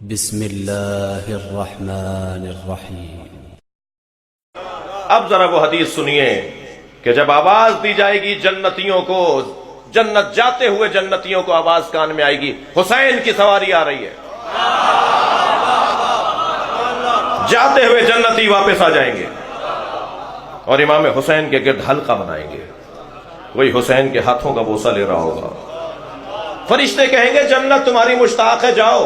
بسم اللہ الرحمن الرحیم۔ اب ذرا وہ حدیث سنیے کہ جب آواز دی جائے گی جنتیوں کو، جنت جاتے ہوئے جنتیوں کو آواز کان میں آئے گی، حسین کی سواری آ رہی ہے، جاتے ہوئے جنتی واپس آ جائیں گے اور امام حسین کے گرد حلقہ بنائیں گے، کوئی حسین کے ہاتھوں کا بوسہ لے رہا ہوگا، فرشتے کہیں گے جنت تمہاری مشتاق ہے جاؤ،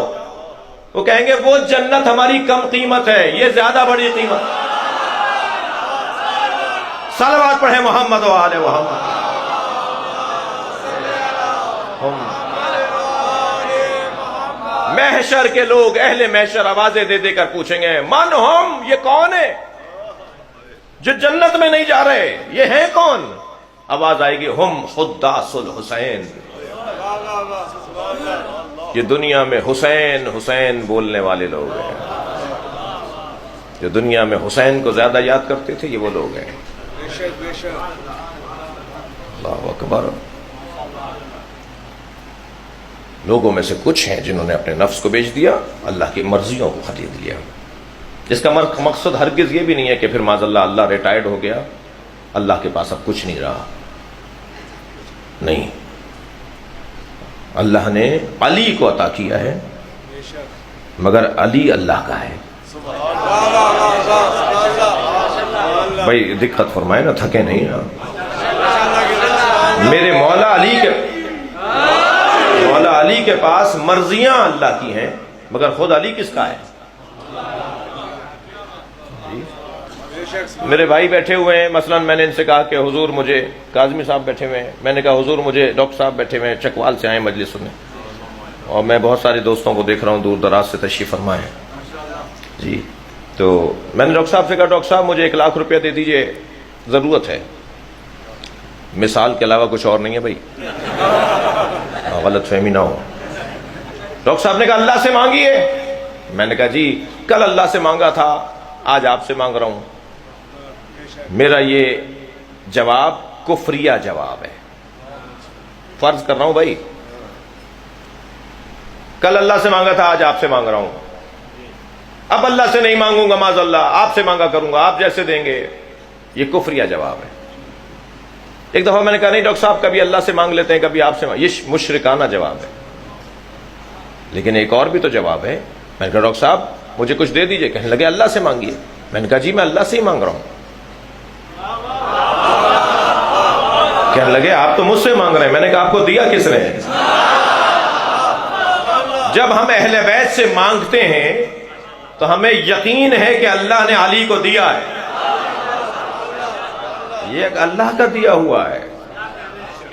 وہ کہیں گے وہ جنت ہماری کم قیمت ہے، یہ زیادہ بڑی قیمت۔ صلوات پڑھیں محمد و آل محمد۔ محشر کے لوگ، اہل محشر آوازیں دے دے کر پوچھیں گے من ہم، یہ کون ہے جو جنت میں نہیں جا رہے، یہ ہیں کون؟ آواز آئے گی ہم خداس الحسین، یہ دنیا میں حسین حسین بولنے والے لوگ ہیں، جو دنیا میں حسین کو زیادہ یاد کرتے تھے، یہ وہ لوگ ہیں۔ اللہ اکبر۔ لوگوں میں سے کچھ ہیں جنہوں نے اپنے نفس کو بیچ دیا، اللہ کی مرضیوں کو خرید لیا، جس کا مقصد ہرگز یہ بھی نہیں ہے کہ پھر معاذ اللہ اللہ ریٹائرڈ ہو گیا، اللہ کے پاس اب کچھ نہیں رہا، نہیں، اللہ نے علی کو عطا کیا ہے، مگر علی اللہ کا ہے۔ بھائی دقت فرمائے نا، تھکے نہیں نا۔ میرے مولا علی کے پاس مرضیاں اللہ کی ہیں، مگر خود علی کس کا ہے؟ میرے بھائی بیٹھے ہوئے ہیں، مثلا میں نے ان سے کہا کہ حضور مجھے، کاظمی صاحب بیٹھے ہوئے ہیں، میں نے کہا حضور مجھے، ڈاکٹر صاحب بیٹھے ہوئے ہیں چکوال سے آئے مجلس میں، اور میں بہت سارے دوستوں کو دیکھ رہا ہوں دور دراز سے تشریف فرما ہے جی، تو میں نے ڈاکٹر صاحب سے کہا ڈاکٹر صاحب مجھے 1,00,000 روپیہ دے دیجئے، ضرورت ہے، مثال کے علاوہ کچھ اور نہیں ہے بھائی، غلط فہمی نہ ہو۔ ڈاکٹر صاحب نے کہا اللہ سے مانگیے، میں نے کہا جی کل اللہ سے مانگا تھا، آج آپ سے مانگ رہا ہوں۔ میرا یہ جواب کفریہ جواب ہے، فرض کر رہا ہوں بھائی، کل اللہ سے مانگا تھا، آج آپ سے مانگ رہا ہوں، اب اللہ سے نہیں مانگوں گا معاذ اللہ، آپ سے مانگا کروں گا، آپ جیسے دیں گے، یہ کفریہ جواب ہے۔ ایک دفعہ میں نے کہا نہیں ڈاکٹر صاحب کبھی اللہ سے مانگ لیتے ہیں کبھی آپ سے، یہ مشرکانہ جواب ہے، لیکن ایک اور بھی تو جواب ہے۔ میں نے کہا ڈاکٹر صاحب مجھے کچھ دے دیجئے، کہنے لگے اللہ سے مانگیے، میں نے کہا جی میں اللہ سے ہی مانگ رہا ہوں، کہنے لگے آپ تو مجھ سے مانگ رہے ہیں، میں نے کہا آپ کو دیا کس نے؟ جب ہم اہل بیت سے مانگتے ہیں تو ہمیں یقین ہے کہ اللہ نے علی کو دیا ہے، یہ اللہ کا دیا ہوا ہے،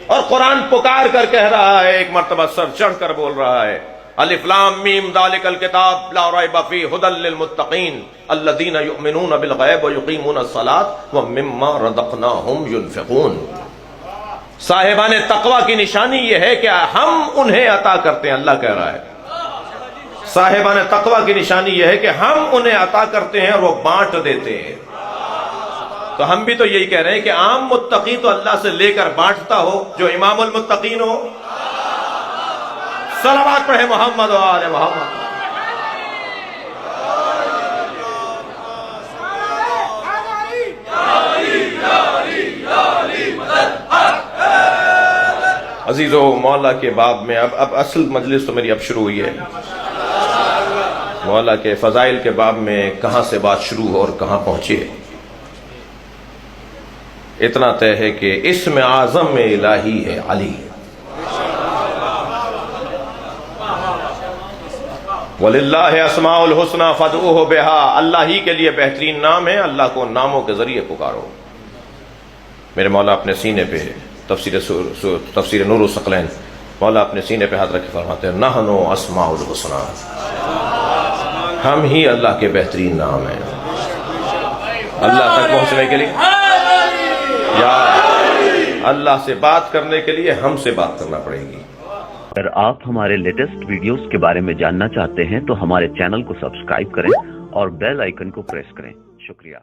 اور قرآن پکار کر کہہ رہا ہے، ایک مرتبہ سر چڑھ کر بول رہا ہے الف لام میم ذالک الکتاب لا ریب فیہ ھدی للمتقین الذین یؤمنون بالغیب ویقیمون الصلاۃ ومما رزقناہم ینفقون۔ صاحبان تقوی کی نشانی یہ ہے کہ ہم انہیں عطا کرتے ہیں، اللہ کہہ رہا ہے، صاحبان تقوی کی نشانی یہ ہے کہ ہم انہیں عطا کرتے ہیں اور وہ بانٹ دیتے ہیں۔ تو ہم بھی تو یہی کہہ رہے ہیں کہ عام متقی تو اللہ سے لے کر بانٹتا ہو، جو امام المتقین ہو۔ صلوات پڑھے محمد و آل محمد۔ عزیزو، مولا کے باب میں اب اصل مجلس تو میری اب شروع ہوئی ہے، مولا کے فضائل کے باب میں کہاں سے بات شروع ہو اور کہاں پہنچی ہے، اتنا طے ہے کہ اسم اعظم میں الہی ہے علی، وَلِلَّهِ أَسْمَاءُ الْحُسْنَى فَادْعُوهُ بِهَا، اللہ ہی کے لیے بہترین نام ہے، اللہ کو ناموں کے ذریعے پکارو۔ میرے مولا اپنے سینے پہ تفسیر نور الثقلین، مولا اپنے سینے پہ ہاتھ رکھ کے فرماتے ہیں نحن اسماء الحسنى، ہم ہی اللہ کے بہترین نام ہیں۔ اللہ تک پہنچنے کے لیے یا اللہ سے بات کرنے کے لیے ہم سے بات کرنا پڑے گی۔ اگر آپ ہمارے لیٹسٹ ویڈیوز کے بارے میں جاننا چاہتے ہیں تو ہمارے چینل کو سبسکرائب کریں اور بیل آئیکن کو پریس کریں۔ شکریہ۔